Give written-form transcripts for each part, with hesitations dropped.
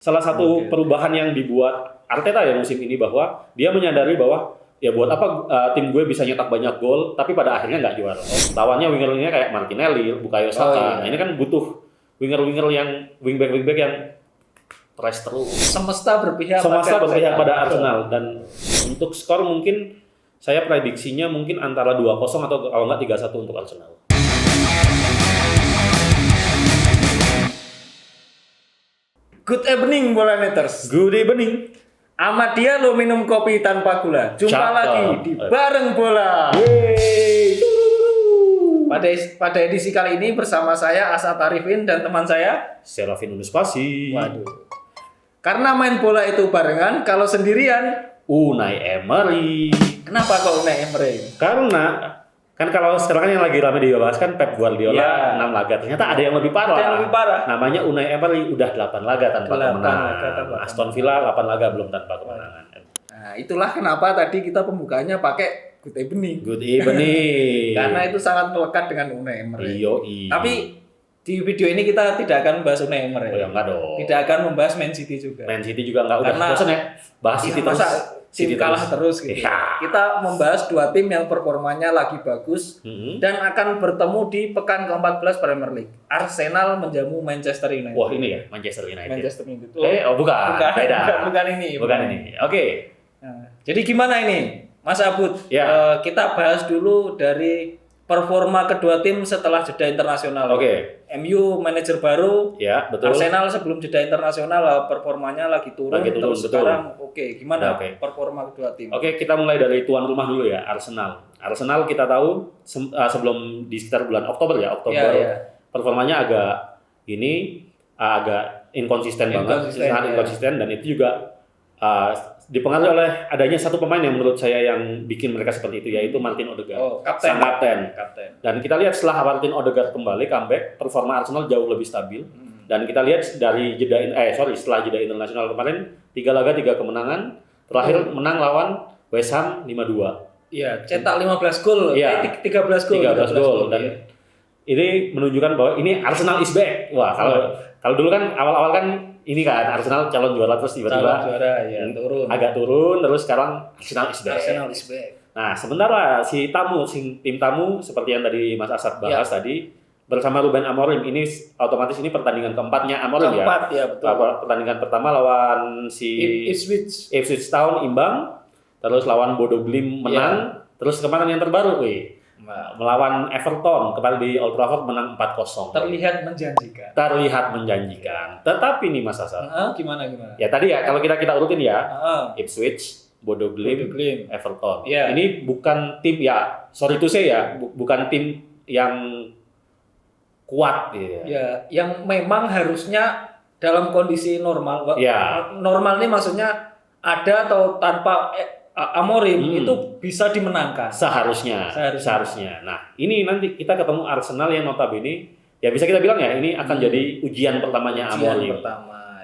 Salah satu perubahan yang dibuat Arteta ya musim ini bahwa dia menyadari bahwa ya buat apa tim gue bisa nyetak banyak gol tapi pada akhirnya nggak juara. Lawannya winger-wingernya kayak Martinelli, Bukayo Saka. Nah, ini kan butuh winger-winger yang wingback yang press terus. Semesta berpihak pada Arsenal dan untuk skor mungkin saya prediksinya mungkin antara 2-0 atau kalau nggak 3-1 untuk Arsenal. Good evening Bolaneters. Good evening. Ahmadiyah lo minum kopi tanpa gula. Jumpa lagi di Bareng Bola. Pada edisi kali ini bersama saya Asad Arifin dan teman saya Serafin Unuspasi. Waduh. Karena main bola itu barengan, kalau sendirian Unai Emery. Kenapa kok Unai Emery? Karena kan kalau sekarang kan yang lagi ramai dibahas kan Pep Guardiola 6 laga. Ternyata ada yang lebih parah. Ada yang lebih parah. Namanya Unai Emery udah 8 laga tanpa kemenangan. Aston Villa 8 laga belum tanpa kemenangan. Nah, itulah kenapa tadi kita pembukaannya pakai Good evening. Good evening. Karena itu sangat melekat dengan Unai Emery. Yoi. Tapi di video ini kita tidak akan membahas Unai Emery. Oh ya enggak dong. Tidak akan membahas Man City juga. Man City juga enggak udah bosan ya. Bahas City terus. City kalah terus gitu. Ya. Kita membahas dua tim yang performanya lagi bagus dan akan bertemu di pekan ke-14 Premier League. Arsenal menjamu Manchester United. Wah, ini ya Manchester United. Manchester United. Bukan. Beda. Bukan ini. Oke. Nah, jadi gimana ini? Mas Abud, Ya. kita bahas dulu dari performa kedua tim setelah jeda internasional. Oke. MU manajer baru. Ya, betul. Arsenal sebelum jeda internasional performanya lagi turun. Terus betul. sekarang gimana Oke. performa kedua tim? Oke, kita mulai dari tuan rumah dulu ya, Arsenal. Arsenal kita tahu sebelum di sekitar bulan Oktober ya, performanya agak inkonsisten banget, sangat inkonsisten dan itu juga dipengaruhi oleh adanya satu pemain yang menurut saya yang bikin mereka seperti itu, yaitu Martin Odegaard, kapten. Dan kita lihat setelah Martin Odegaard kembali comeback, performa Arsenal jauh lebih stabil. Dan kita lihat dari setelah jeda internasional kemarin 3 laga 3 kemenangan, terakhir menang lawan West Ham 5-2. Iya, cetak 15 gol, 13 gol. Dan ini menunjukkan bahwa ini Arsenal is back. Wah, kalau dulu kan awal-awal kan ini kan Arsenal calon juara terus tiba-tiba agak turun terus sekarang Arsenal is back. Nah, sementara tim tamu seperti yang tadi Mas Asad bahas tadi bersama Ruben Amorim, ini otomatis ini pertandingan keempatnya Amorim ya. Betul. Pertandingan pertama lawan Ipswich Town imbang, terus lawan Bodo Glimt menang, terus kemarin yang terbaru melawan Everton kemarin di Old Trafford menang 4-0. Terlihat menjanjikan. Tetapi nih Mas Asad. Gimana? Ya tadi ya kalau kita urutin ya. Ipswich, Bodo Glimt, Everton. Yeah. Ini bukan tim bukan tim yang kuat yang memang harusnya dalam kondisi normal. Normal ini maksudnya ada atau tanpa Amorim itu bisa dimenangkan. Seharusnya. Nah, ini nanti kita ketemu Arsenal yang notabene ya bisa kita bilang ya ini akan jadi ujian pertamanya Amorim.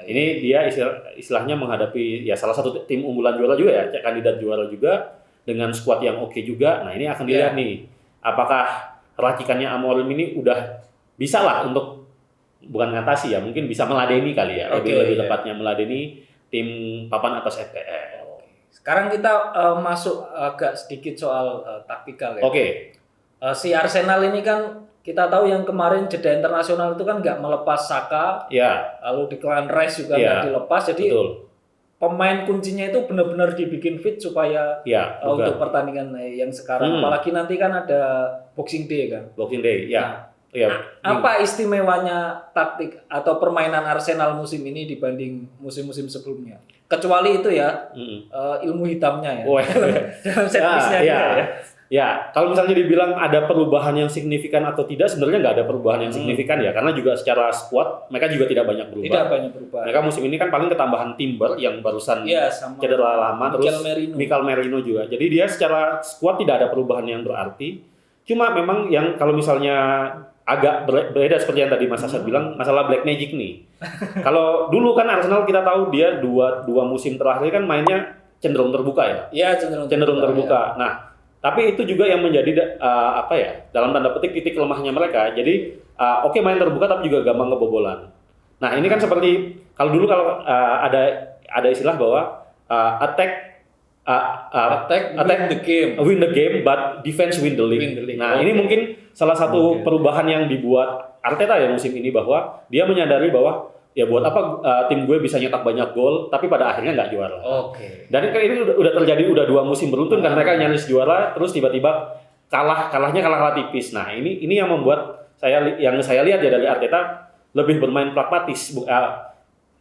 Ini dia istilahnya menghadapi ya salah satu tim unggulan juara juga ya, kandidat juara juga dengan skuad yang oke juga. Nah, ini akan dilihat nih apakah racikannya Amorim ini udah bisa lah untuk bukan ngatasi ya, mungkin bisa meladeni kali ya, lebih tepatnya meladeni tim papan atas FPL. Sekarang kita masuk agak sedikit soal taktikal ya. Si Arsenal ini kan kita tahu yang kemarin jeda internasional itu kan nggak melepas Saka, lalu Declan Rice juga nggak dilepas, jadi pemain kuncinya itu benar-benar dibikin fit supaya untuk pertandingan yang sekarang, apalagi nanti kan ada Boxing Day kan. Apa istimewanya taktik atau permainan Arsenal musim ini dibanding musim-musim sebelumnya? Kecuali itu ya, ilmu hitamnya ya. Dalam set piece-nya Ya, kalau misalnya dibilang ada perubahan yang signifikan atau tidak, sebenarnya nggak ada perubahan yang signifikan ya, karena juga secara squad mereka juga tidak banyak berubah. Mereka musim ini kan paling ketambahan Timber yang barusan cedera lama, terus Mikel Merino juga. Jadi dia secara squad tidak ada perubahan yang berarti. Cuma memang yang kalau misalnya agak berbeda seperti yang tadi Mas Asad bilang, masalah Black Magic nih. Kalau dulu kan Arsenal kita tahu dia dua musim terakhir kan mainnya cenderung terbuka ya. Iya, cenderung terbuka. Nah, tapi itu juga yang menjadi dalam tanda petik titik lemahnya mereka. Jadi main terbuka tapi juga gampang kebobolan. Nah ini kan seperti kalau ada istilah bahwa attack win the game, but defense win the league. Nah ini mungkin salah satu perubahan yang dibuat Arteta ya musim ini, bahwa dia menyadari bahwa ya buat apa tim gue bisa nyetak banyak gol tapi pada akhirnya nggak juara. Dan ini udah terjadi 2 musim beruntun kan mereka nyaris juara terus tiba-tiba kalahnya kalah tipis. Nah ini yang membuat saya lihat ya dari Arteta lebih bermain pragmatis,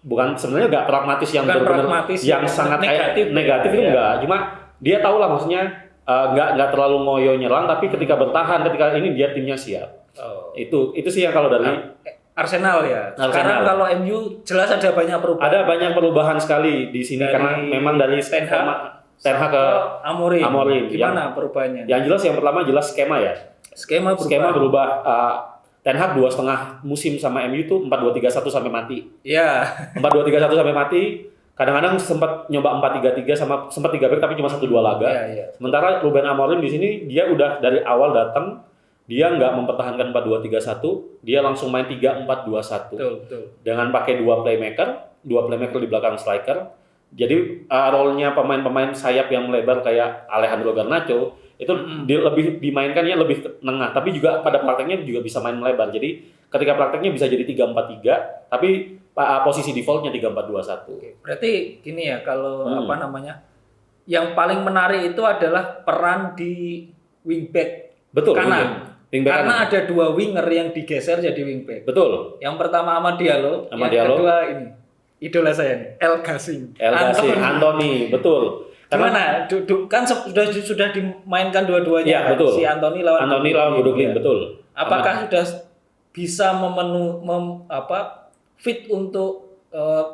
bukan sebenarnya nggak pragmatis yang benar-benar yang sangat negatif itu enggak, cuma dia tahu lah maksudnya nggak terlalu ngoyo nyerang, tapi ketika bertahan, ketika ini dia timnya siap. Itu sih yang kalau dari Arsenal ya. Sekarang kalau MU jelas ada banyak perubahan. Ada banyak perubahan sekali di sini karena memang dari Ten Hag ke Amorim. Gimana perubahannya? Yang jelas yang pertama jelas skema ya. Skema berubah. Ten Hag 2,5 musim sama MU itu 4-2-3-1 sampai mati. Iya. 4-2-3-1 sampai mati. Kadang-kadang sempat nyoba 4-3-3 sama sempat 3 back tapi cuma 1-2 laga. Iya. Sementara Ruben Amorim di sini dia udah dari awal datang dia nggak mempertahankan 4-2-3-1, dia langsung main 3-4-2-1. Betul. Dengan pakai 2 playmaker di belakang striker. Jadi role-nya pemain-pemain sayap yang melebar kayak Alejandro Garnacho itu lebih dimainkannya lebih ke tengah, tapi juga pada prakteknya juga bisa main melebar. Jadi ketika prakteknya bisa jadi 3-4-3, tapi posisi defaultnya 3-4-2-1. Berarti gini ya, kalau yang paling menarik itu adalah peran di wingback kanan. Karena ada 2 winger yang digeser jadi wingback. Betul. Yang pertama Amad Diallo, yang kedua ini idola saya nih, El Ghazi Anthony, betul. Gimana? Kan sudah dimainkan dua-duanya. Ya, betul. Si Anthony lawan Bodo Glimt, betul. Apakah sudah bisa fit untuk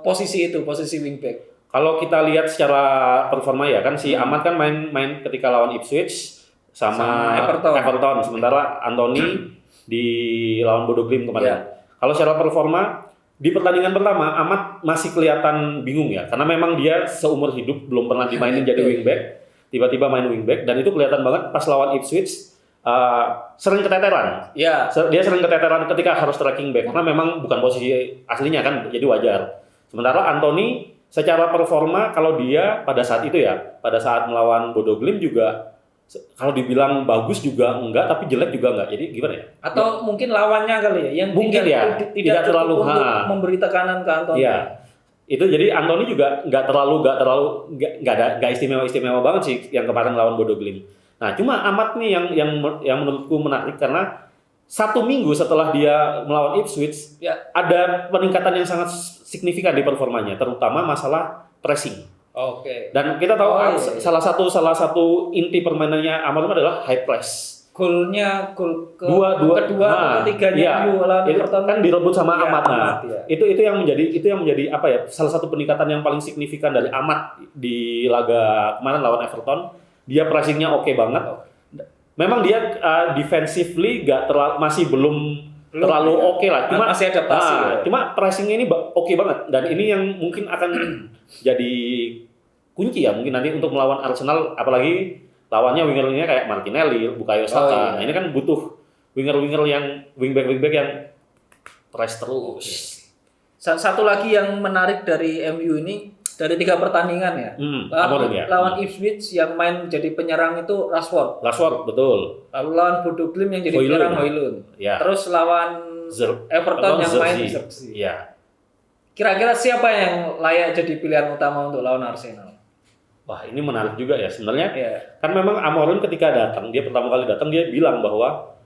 posisi wingback? Kalau kita lihat secara performa ya kan si Ahmad kan main ketika lawan Ipswich sama Everton. Sementara Anthony di lawan Bodo Glimt kemarin. Kalau secara performa di pertandingan pertama Ahmad masih kelihatan bingung ya, karena memang dia seumur hidup belum pernah dimainin jadi wingback, tiba-tiba main wingback dan itu kelihatan banget pas lawan Ipswich sering keteteran. Dia sering keteteran ketika harus tracking back karena memang bukan posisi aslinya kan, jadi wajar. Sementara Anthony secara performa kalau dia pada saat melawan Bodo Glimt juga kalau dibilang bagus juga enggak, tapi jelek juga enggak. Jadi gimana ya? Atau mungkin lawannya kali ya, yang mungkin tidak terlalu untuk memberi tekanan ke Anthony. Iya. Itu jadi Anthony juga enggak istimewa banget sih yang kemarin lawan Bodo Glimt. Nah, cuma Ahmad nih yang menurutku menarik karena 1 minggu setelah dia melawan Ipswich ada peningkatan yang sangat signifikan di performanya, terutama masalah pressing. Dan kita tahu salah satu inti permainannya Amorim adalah high press. Gol kedua ketiganya lawan Everton kan direbut sama Ahmad. Itu yang menjadi apa ya? Salah satu peningkatan yang paling signifikan dari Ahmad di laga kemarin lawan Everton. Dia pressingnya oke banget. Memang dia defensively masih belum terlalu oke lah. Cuma masih adaptasi. Cuma pressingnya ini oke banget dan ini yang mungkin akan jadi kunci ya mungkin nanti untuk melawan Arsenal, apalagi lawannya winger-wingernya kayak Martinelli, Bukayo Saka. Nah, ini kan butuh winger-winger yang wingback yang press terus. Satu lagi yang menarik dari MU ini dari 3 pertandingan ya. Lawan Ipswich yang main jadi penyerang itu Rashford, betul. Lalu lawan Bodo Glimt yang jadi penyerang Højlund. Terus lawan Everton yang main Zirkzee. Kira-kira siapa yang layak jadi pilihan utama untuk lawan Arsenal? Wah, ini menarik juga ya sebenarnya. Kan memang Amorim ketika pertama kali datang dia bilang bahwa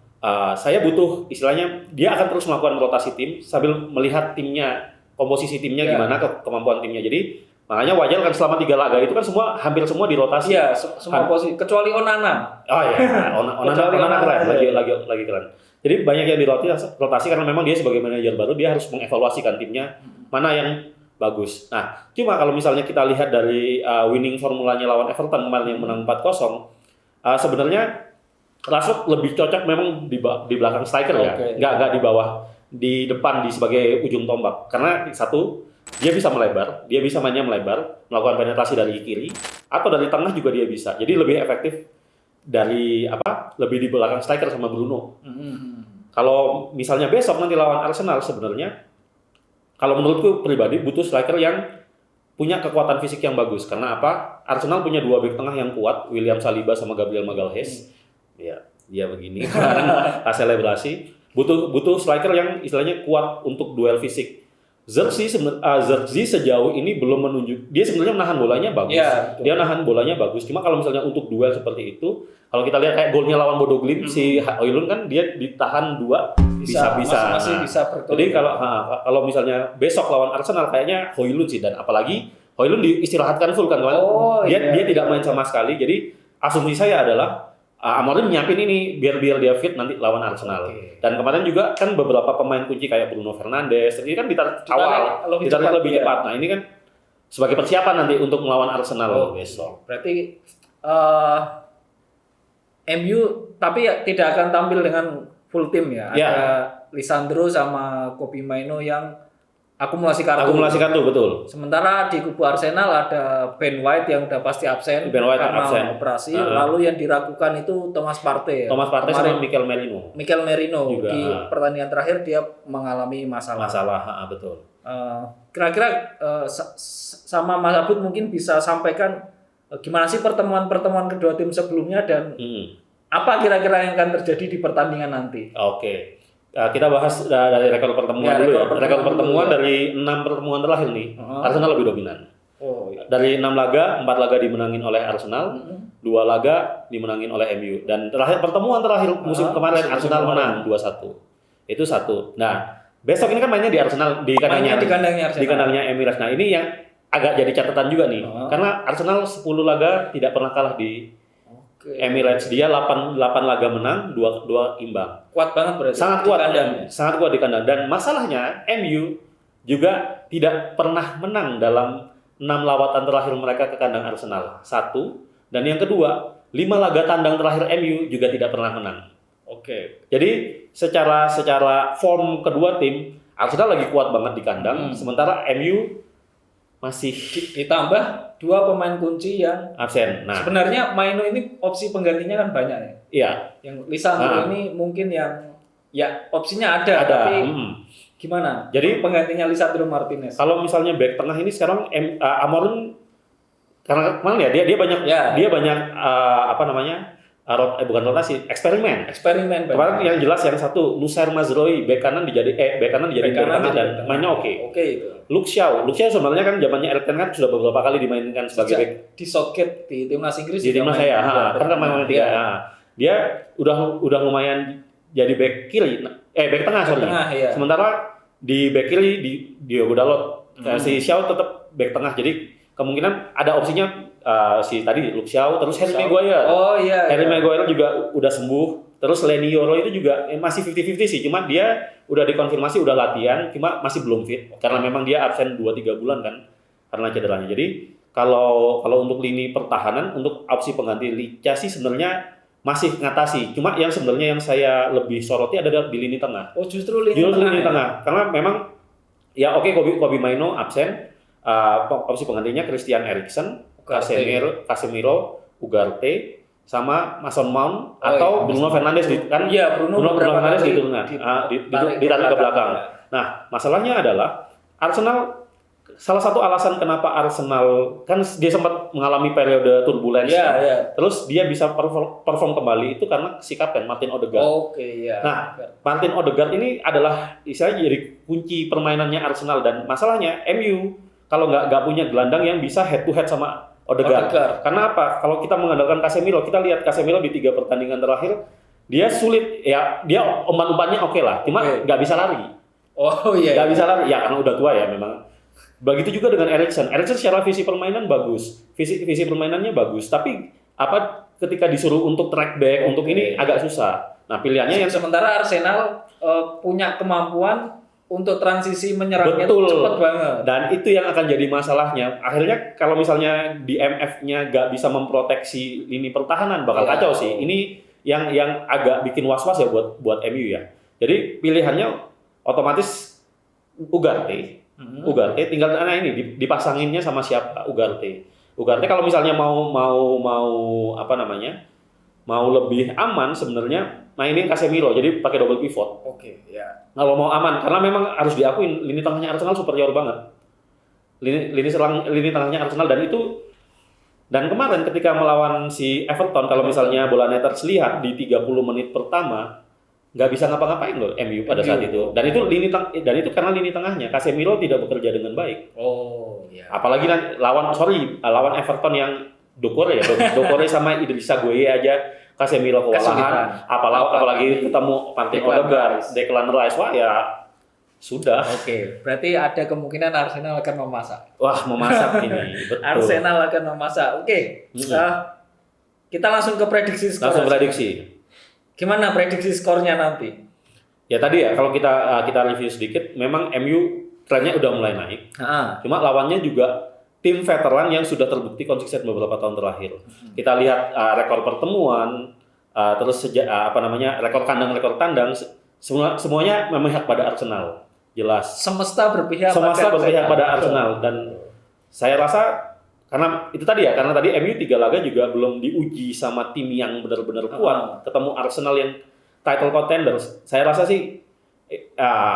saya butuh, istilahnya dia akan terus melakukan rotasi tim sambil melihat timnya, komposisi timnya gimana, kemampuan timnya. Jadi makanya wajar kan selama 3 laga itu kan hampir semua dirotasi. Iya, semua posisi kecuali Onana. Oh iya, Onana keren, lagi keren. Jadi banyak yang dirotasi karena memang dia sebagai manajer baru dia harus mengevaluasikan timnya mana yang bagus. Nah, cuma kalau misalnya kita lihat dari winning formulanya lawan Everton kemarin yang menang 4-0, sebenarnya Rashford lebih cocok memang di belakang striker ya, nggak di bawah, di depan sebagai ujung tombak. Karena satu, dia bisa melebar, dia bisa mainnya melebar, melakukan penetrasi dari kiri atau dari tengah juga dia bisa. Jadi lebih efektif lebih di belakang striker sama Bruno. Kalau misalnya besok nanti lawan Arsenal sebenarnya kalau menurutku pribadi butuh striker yang punya kekuatan fisik yang bagus. Karena apa? Arsenal punya 2 bek tengah yang kuat, William Saliba sama Gabriel Magalhaes. Ya, dia begini kemarin selebrasi. Butuh striker yang istilahnya kuat untuk duel fisik. Zirkzee sejauh ini belum menunjuk. Dia sebenarnya menahan bolanya bagus. Ya, dia nahan bolanya bagus. Cuma kalau misalnya untuk duel seperti itu, kalau kita lihat kayak golnya lawan Bodo Glimt, si Højlund kan dia ditahan 2 bisa. Masih bisa bertolak. Jadi kalau misalnya besok lawan Arsenal kayaknya Højlund sih, dan apalagi Højlund diistirahatkan full kan kawan. Dia tidak main sama sekali. Jadi asumsi saya adalah Amorim nyiapin ini biar dia fit nanti lawan Arsenal. Dan kemarin juga kan beberapa pemain kunci kayak Bruno Fernandes ini kan ditarik lebih cepat. Nah, ini kan sebagai persiapan nanti untuk melawan Arsenal besok. Berarti MU tapi ya tidak akan tampil dengan full tim ya. Ada Lisandro sama Kobbie Mainoo yang akumulasi kartu, betul. Sementara di kubu Arsenal ada Ben White yang udah pasti absen karena operasi. Lalu yang diragukan itu Thomas Partey. Thomas Partey sama Mikel Merino juga. Di pertandingan terakhir dia mengalami masalah. Betul. Kira-kira sama Mas Abud mungkin bisa sampaikan gimana sih pertemuan kedua tim sebelumnya dan apa kira-kira yang akan terjadi di pertandingan nanti? Oke. Kita bahas dari rekor pertemuan dulu ya. Rekor pertemuan dari 6 pertemuan terakhir nih, Arsenal lebih dominan. Dari 6 laga, 4 laga dimenangin oleh Arsenal, 2 laga dimenangin oleh MU. Dan pertemuan terakhir musim kemarin Arsenal menang 2-1. Itu 1. Nah, besok ini kan mainnya di Arsenal di kandangnya Emirates. Nah, ini yang agak jadi catatan juga nih. Karena Arsenal 10 laga tidak pernah kalah di Emirates. Dia 8 laga menang, 2 imbang. Kuat banget berarti. Sangat kuat di kandang. Dan masalahnya MU juga tidak pernah menang dalam 6 lawatan terakhir mereka ke kandang Arsenal. 1. Dan yang kedua, 5 laga tandang terakhir MU juga tidak pernah menang. Jadi secara form kedua tim, Arsenal lagi kuat banget di kandang, sementara MU masih ditambah 2 pemain kunci yang absen. Nah, sebenarnya Mainoo ini opsi penggantinya kan banyak ya. Iya. Yang Lisandro ini mungkin yang ya opsinya ada. Tapi gimana? Jadi penggantinya Lisandro Martinez. Kalau misalnya back tengah ini sekarang Amorim karena kemarin ya dia banyak bukan rotasi, eksperimen. Kemarin yang jelas yang satu Nussair Mazraoui bek kanan dijadiin bek tengah dan mainnya oke itu. Luke Shaw sebenarnya kan zamannya Erik ten Hag sudah beberapa kali dimainkan sebagai bek di Southgate di timnas Inggris. Di timnas saya, kan main 3. Dia udah lumayan jadi bek kiri, bek tengah sorry. Sementara di bek kiri di Diogo Dalot, si Shaw tetap bek tengah. Jadi kemungkinan ada opsinya si tadi Luke Shaw, terus Harry Maguire. Harry Maguire juga udah sembuh. Terus Leny Yoro itu juga masih 50-50 sih, cuma dia udah dikonfirmasi udah latihan, cuma masih belum fit karena memang dia absen 2-3 bulan kan karena cederanya. Jadi kalau untuk lini pertahanan untuk opsi pengganti Licha sih sebenarnya masih ngatasi. Cuma yang sebenarnya yang saya lebih soroti adalah di lini tengah. Justru lini tengah. Karena memang ya Kobbie Mainoo absen. Opsi penggantinya Christian Eriksen, Casemiro, Ugarte, sama Mason Mount atau Bruno Fernandes Bruno Fernandes ditarik ke belakang. Nah, masalahnya adalah Arsenal, salah satu alasan kenapa Arsenal kan dia sempat mengalami periode turbulensi. Terus dia bisa perform kembali itu karena si kapten Martin Odegaard. Nah, Martin Odegaard ini adalah istilahnya jadi kunci permainannya Arsenal, dan masalahnya MU kalau nggak punya gelandang yang bisa head to head sama Odegaard. Karena apa? Kalau kita mengandalkan Casemiro, kita lihat Casemiro di 3 pertandingan terakhir dia sulit ya, dia umpan-umpannya oke lah, cuma nggak bisa lari. Nggak bisa lari ya karena udah tua ya memang. Begitu juga dengan Eriksen secara visi permainan bagus, visi permainannya bagus, tapi ketika disuruh untuk track back untuk ini agak susah. Nah, pilihannya yang sementara Arsenal punya kemampuan untuk transisi menyerangnya cepat banget. Dan itu yang akan jadi masalahnya. Akhirnya kalau misalnya di MF-nya nggak bisa memproteksi lini pertahanan bakal kacau sih. Ini yang agak bikin was-was ya buat MU ya. Jadi pilihannya otomatis Ugarte tinggal ini dipasanginnya sama siapa Ugarte kalau misalnya mau mau lebih aman sebenarnya mainin Casemiro, jadi pakai double pivot. Oke, ya. Kalau mau aman, karena memang harus diakuin lini tengahnya Arsenal superior banget. Lini tengahnya Arsenal dan kemarin ketika melawan si Everton, kalau misalnya bola Netters lihat di 30 menit pertama nggak bisa ngapa-ngapain loh MU pada saat itu. Dan itu karena lini tengahnya Casemiro tidak bekerja dengan baik. Oh, iya. Apalagi lawan Everton yang Dokore sama Idrissa Gueye aja Casemiro kewalahan, apalagi ketemu Martin Odegaard, Declan Rice, wah ya sudah. Oke, berarti ada kemungkinan Arsenal akan memasak. Wah, memasak ini, betul. Arsenal akan memasak. Oke, kita langsung ke prediksi skor. Langsung prediksi. Gimana prediksi skornya nanti? Ya tadi ya, kalau kita review sedikit, memang MU trennya udah mulai naik. Cuma lawannya juga tim veteran yang sudah terbukti konsisten beberapa tahun terakhir. Kita lihat rekor pertemuan, terus rekor kandang, rekor tandang, semuanya memihak pada Arsenal. Jelas. Semesta berpihak pada Arsenal, dan saya rasa karena tadi MU 3 laga juga belum diuji sama tim yang benar-benar kuat. Ketemu Arsenal yang title contenders. Saya rasa sih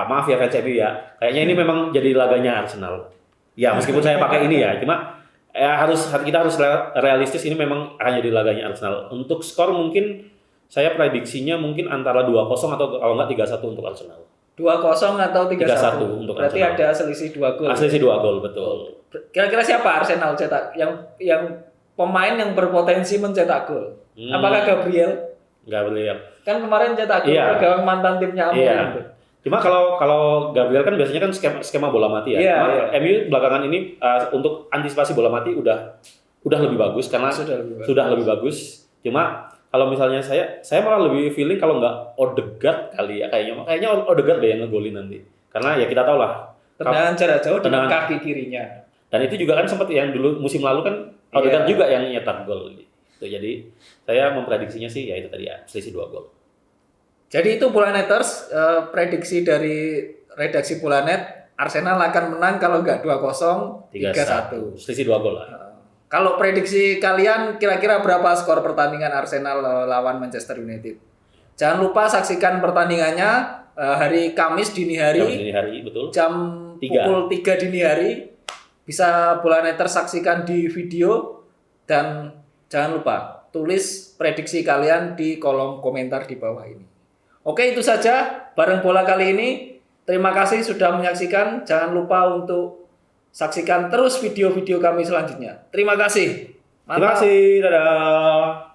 maaf ya fans MU ya, kayaknya ini memang jadi laganya Arsenal. Ya meskipun saya pakai ini ya, cuma kita harus realistis, ini memang hanya di laganya Arsenal. Untuk skor mungkin saya prediksinya mungkin antara 2-0 atau kalau nggak 3-1 untuk Arsenal. 2-0 atau 3-1 untuk berarti Arsenal. Ada selisih 2 gol. Selisih 2 gol, betul. Kira-kira siapa Arsenal cetak? Yang pemain yang berpotensi mencetak gol? Apakah Gabriel? Kan kemarin cetak gol ke gawang mantan timnya Amorim. Cuma kalau Gabriel kan biasanya kan skema bola mati ya. MU belakangan ini untuk antisipasi bola mati udah lebih bagus karena sudah lebih bagus. Cuma kalau misalnya saya malah lebih feeling kalau nggak Odegaard kali ya, kayaknya Odegaard deh yang ngegolin nanti. Karena ya kita tahu lah tendangan jarak jauh dengan kaki kirinya. Dan itu juga kan sempat yang dulu musim lalu kan Odegaard juga yang nyetak gol gitu. Jadi saya memprediksinya sih ya itu tadi ya, selisih 2 gol. Jadi itu Bolaneters, prediksi dari redaksi Bolanet, Arsenal akan menang kalau nggak 2-0, 3-1. Selisih 2 gol lah. Kalau prediksi kalian kira-kira berapa skor pertandingan Arsenal lawan Manchester United? Jangan lupa saksikan pertandingannya hari Kamis dini hari, betul. Jam pukul 3 dini hari. Bisa Bolaneters saksikan di video, dan jangan lupa tulis prediksi kalian di kolom komentar di bawah ini. Oke, itu saja Bareng Bola kali ini. Terima kasih sudah menyaksikan. Jangan lupa untuk saksikan terus video-video kami selanjutnya. Terima kasih. Mantap. Terima kasih. Dadah.